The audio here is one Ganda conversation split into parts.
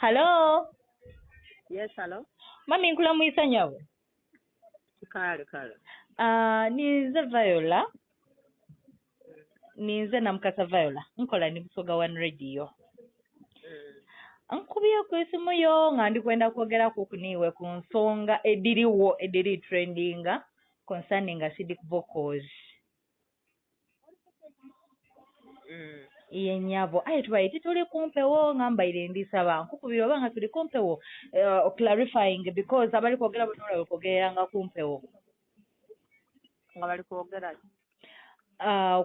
Hello. Yes, hello. Mami nkula muyisa nyawe. Kale. Ninze Viola. Ninze namukasa Viola. Nkola ni Busoga One Radio. Nkubye ku isimu yo nga ndikwenda kwogera ku kuniwe ku nsonga ediri trendinga concerning acidic vocals. Iye nyavo aye tubaite tuli kumpewo ngambaire ndisaba nkukubira obanga tuli kumpewo clarifying because abali kwogera bonola kwogera nga kumpewo nga bali kwogera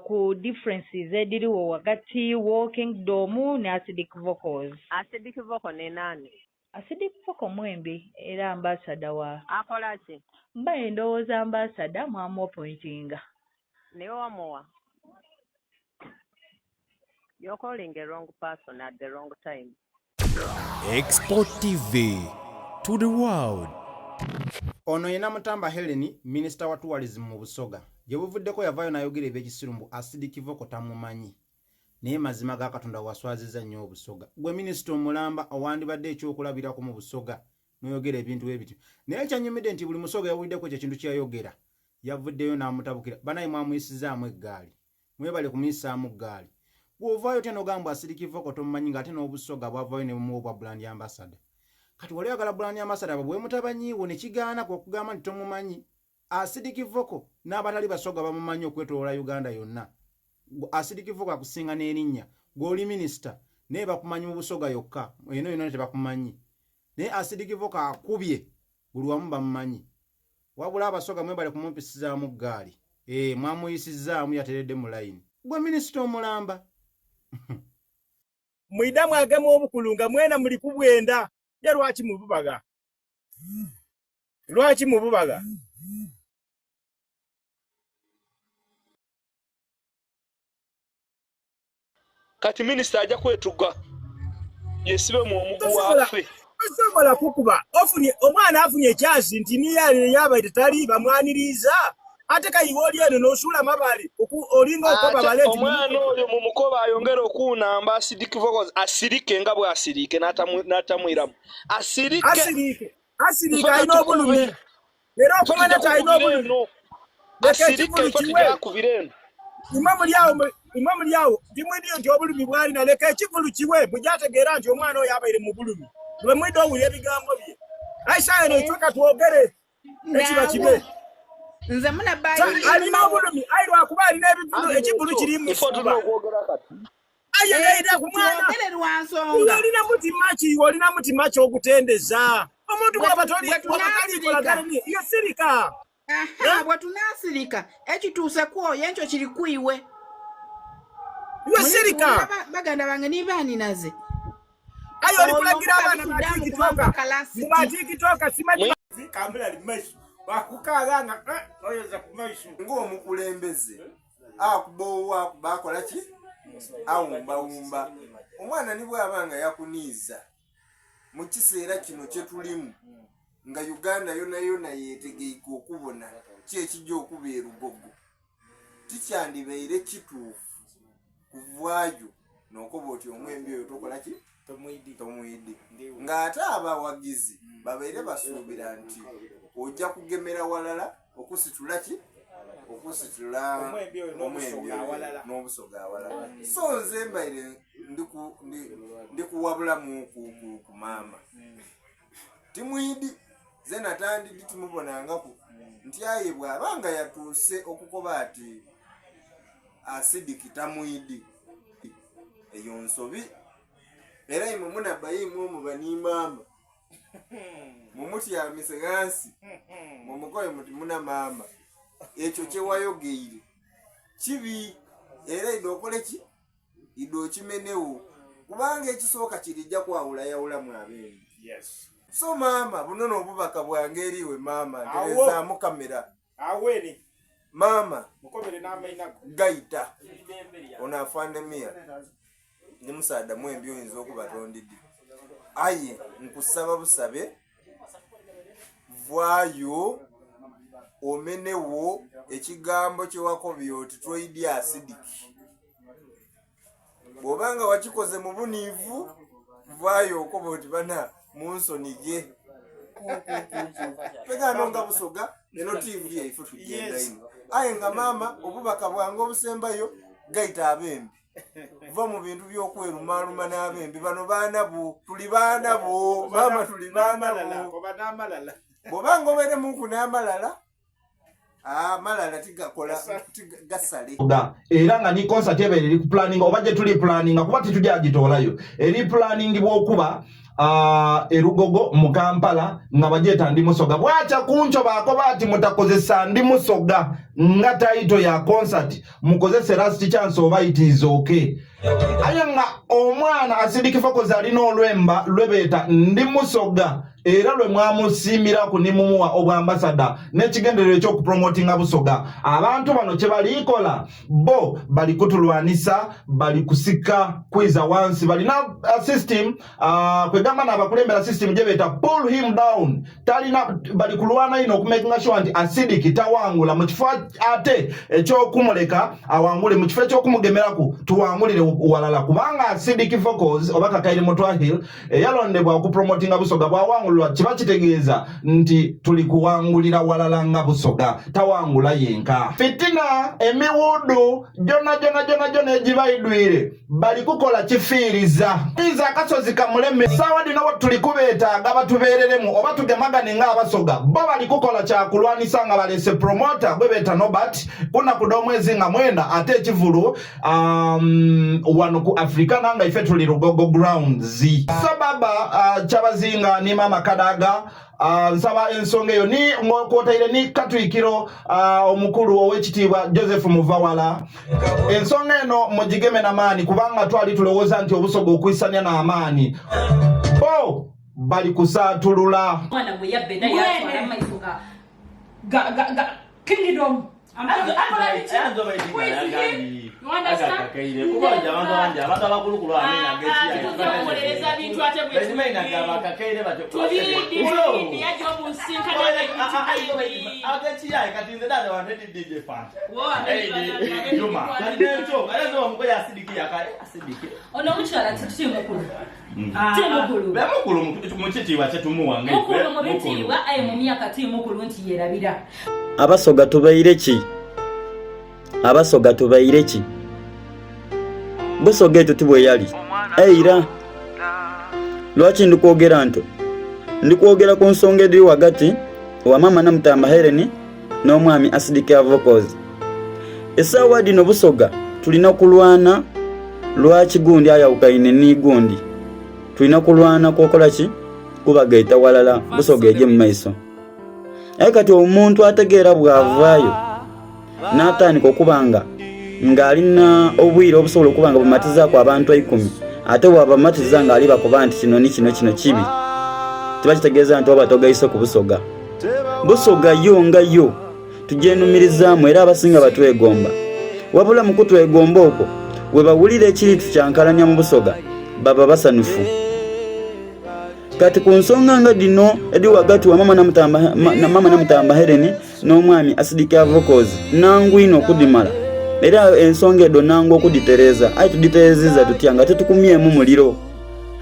ku differences ediriwo wakati walking domu ne acidic vocals. Acidic vocal ne nani? Acidic vocal mwembi era ambassador wa akola ki? Mbaye ndowooza ambassador mwamu pointinga. Ne wamuwa. You're calling the wrong person at the wrong time. Export TV to the world. Ono yena Mutamba Helen, Minister wa Tourism mu Busoga. Je buvuddeko yavayo nayogera ebyekisirumbu acidic vocal tamumanyi. Naye mazima ga Katonda waswaziza nnyo Busoga. Gwe Minister omulamba owandibadde ekyokulabirako mu Busoga noyogera ebintu ebityo. Naye kyanyumidde nti buli Musoga yawuliddeko kye kintu kyayogera. Yavuddeyo n'amutabukira. Banayi mwamuyisizaamu eggaali. Mwebale kumuyisaamu ggaali. Bw'ovaayo tena ogamba acidic vocal tomumanyi ng'ate n'Obusoga bwavaayo ne bumuwa bwa brand ambassador. Kati wali agala brand ambassador bwe mutabanyiiwo ne kigaana okugamba nti tomumanyi. Acidic vocal n'abatali Basoga bamumanyi okwetoloola Uganda yonna. Acidic vocal akusinga n'erinnya. Gw'oli minister naye bakumanyi mu Busoga yokka. Eno yonna tebakumanyi. Naye acidic vocal akubye buli wamu bamumanyi. Wabula Abasoga mwebale kumumpisizaamu ggaali. Mwamuyisizaamu yateredde mu line. Gwe minister omulamba. Mwidamu agemu obukulunga mwena muli kubwenda ye lwaki mububaga kati minister ajja kwetuga yesibe mu omugu wafe osobola kukuba ofunye omwana afunye ekyasi nti niye yaba tetali bamwaniriza ate kayiwoli eno n'osula mabali olinga okoba baleti omwana oyo mu mukoba ayongera okunamba acidic vocals asirike nga bwe asirike n'atamwiramu asirike ayina obulumi era okumanya talina obulumi asirike kyakubireno imwe muli awo ndimwediyo nti obulumi bwalina leka ekivulu kiwe mujyategeera nti omwana oyo abaire mu bulumi lwe mwidde owulira ebigambo bye aisha eno ekyoka twogere ekiba kibe nze muna bayi alina obulumi ayi lwakuba alina ekivulu kirimu aye neera ku mwana olina mutima ki ogutendeza omuntu bwabatolikolagani iyo sirika bwe tunasirika ekituuse kwoyo ekyo kiri kwiwe iyo sirika baganda bange nibaani naze ayo olikulagira abaana batikitoka simanyi kambula limaiso bakukaganga oyoza kumaiso ng'omukulembeze akubowa bakola ki awumbawumba omwana ni bw'abanga yakuniiza mu kiseera kino kye tulimu nga Uganda yonna yeetegeika okubona ki ekijja okuba erugogo tikyandibaire kituufu kuvaayo n'okoba oti omwembi oyo tokola ki tomwidi ng'ate abawagizi babaire basuubira nti ojja kugemera walala okusitula ki okusitula omwembi n'Obusoga awalala so nze mbaire ndikuwabulamu ku maama timwidi ze natandidi timubonangaku nti aye bw'abanga yatuuse okukoba ati acidic tamwidi eyo nsobi era imwe munabayimu omu banimaama mumutyamise gansi mumukoye muti muna maama ekyo kyewayogeire kibi era idokole ki ido kimenewo kubanga ekisooka kirijja kwawulayawulamu abeeyi so maama buno n'obubaka bwange eriwe maama nterezaamu kamera aweni maama mukomere n'amainako gaita onaafandemiya ne musaada mwembi oyinza okubatondidde aye nkusaba busabe vaayo omenewo ekigambo kyewakobye oti twoidya acidic bw'obanga wakikoze mu buniivu vayo okoboti bana munsonige pegano nga Busoga eno TV yaife tugenda ino aye nga mama obubaka bwange obusembayo gaita abembi va mu bintu by'okwerumaaluma n'abembi bano baana bo tuli baana bo mama tuli baana bo bw'obanga obeere munku n'amalala malala tigakola gasale era nga ni concert ebeere eri ku planning oba gye tuli planning kuba tetujagitoolayo eri planning bw'okuba erugogo mu Kampala nga bajeeta Ndi Musoga bwacha kuncho bako bati mutakozesa Ndi Musoga nga title ya concert mukozese last chance oba it is okay aya nga omwana Acidic Focus alina olwemba lwebeta Ndi Musoga era lwe mwamusimira ku nimumuwa obwambasada n'ekigenderero ekyokupromotinga Busoga abantu bano kye balikola bo bali kutulwanisa bali kusika kwiza wansi balina system kwegamba n'abakulembera system gye beta pull him down talina bali kulwana ino okumakinga sure nti Acidic tawangula mu kifo ate ekyokumuleka awangule mu kifo ekyokumugemeraku tuwangulire walala kubanga Acidic Focus oba Kakaire Mutwahil yalondebwa okupromotinga Busoga bwawangula kiba kitegeeza nti tuli kuwangulira walala nga Busoga tawangula yenka fitina emiwudu jona egibaidwire bali kukola kifiiriza iza akasozi kamuleme sawa dino tuli kubeetaaga batubeereremu oba tugemagane nga Abasoga bo bali kukola kyakulwanisa nga balese promoter gwe beeta Nobat kuna kuda omwezi nga 9 ate ekivulu wano ku Africa nanga ife tuli Rugogo grounds sababa kyabazinga ni mama Kadaga nsaba ensonga eyo ni ngokotaire ni katwikiro omukulu owekitiibwa Joseph Muvawala ensonga eno mugigeme n'amaani kubanga twali tulowooza nti Obusoga okwisanya n'amaani bali kusaatulula mwana bwe yabbe naye atwala amaiso ga kingdom Abasoga tubaire ki? Abasoga tubaire ki? Busoga eto tubwe yali. Eira. Lwaki ndikwogera nto? Ndikwogera ku nsonga eri wagati wa mama Namutamba Helen n'omwami Acidic Focus. Esaawa dino Busoga tulina kulwana lwaki gundi ayawukaine ni gundi. Tulina kulwana kokola ki? Kubagaita walala Busoga eje mu maiso. Kati omuntu ategeera bwavaayo n'atandika okubanga ng'alina obwire obusobola okubanga bumatizaako abantu 10 ate bw'abamatiza ng'ali bakuba nti kino kibi tiba kitegeeza nti oba togayise ku Busoga. Busoga yo nga yo tugyenumirizaamu era abasinga batwegomba wabula mu kutwegomba okwo we bawulira ekiritu kyankalanya mu Busoga baba basanufu. Kati ku nsonga nga dino edi wagati wa mama Namutamba Helen n'omwami Acidic Focus nangu ino okudimala era ensonga edo nangu okuditereza ayi tuditerezeza tutya nga tetukumyemu muliro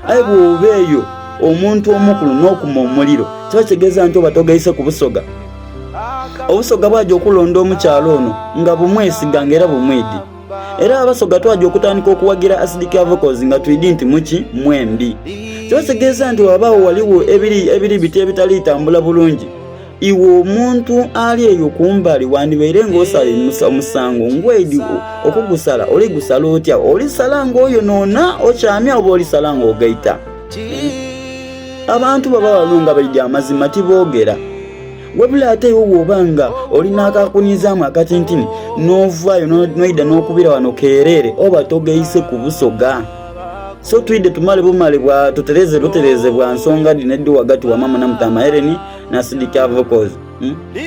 ayi bw'obeeyo omuntu omukulu n'okuma omuliro kiba kitegeeza nti oba togayise ku Busoga. Obusoga bwajja okulonda omukyalo ono nga bumwesiganga era bumwidi era Abasoga twajja okutandika okuwagira Acidic Focus nga twidi nti muki mwembi. Kitegeeza nti wabaawo waliwo ebiri biti ebitali tambula bulungi iwe omuntu ali eyo kumbali wandibeere ng'osala omusango ngwedi okugusala oli gusala otya olisala ng'oyo noona okyamya oba olisala ng'ogaita. Abantu baba walunga baidya amazima tiboogera wabula ate iwe bw'obanga olina akakunyizaamu akatintini n'ovaayo noida n'okubira wano keerere oba togayise ku Busoga. So twide tumale bumale bwa tutereze bwa nsonga dineddi wagati wa mama Namutamba Helen na Acidic Focus.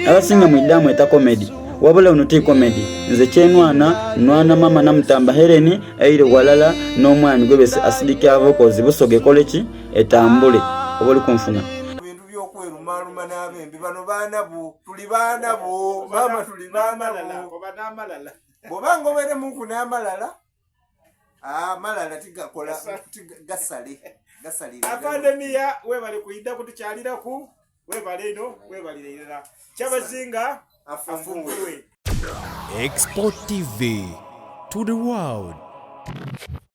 Abasinga mu idamu eta comedy wabula unuti comedy nze kyenwana nwana mama Namutamba Helen eire walala n'omwami gwebese Acidic Focus Busoga koleki etambule oboli kunfuna bintu by'okwerumaaluma n'abembi bano baana bo tuli baana bo mama tuli baana bo bw'obanga obeere munku n'amalala malala tigakola gasale gasalira Apandemia webale kuyida kutukyaliraku webale ino webalirira kyabazinga afunguwe Export TV to the world.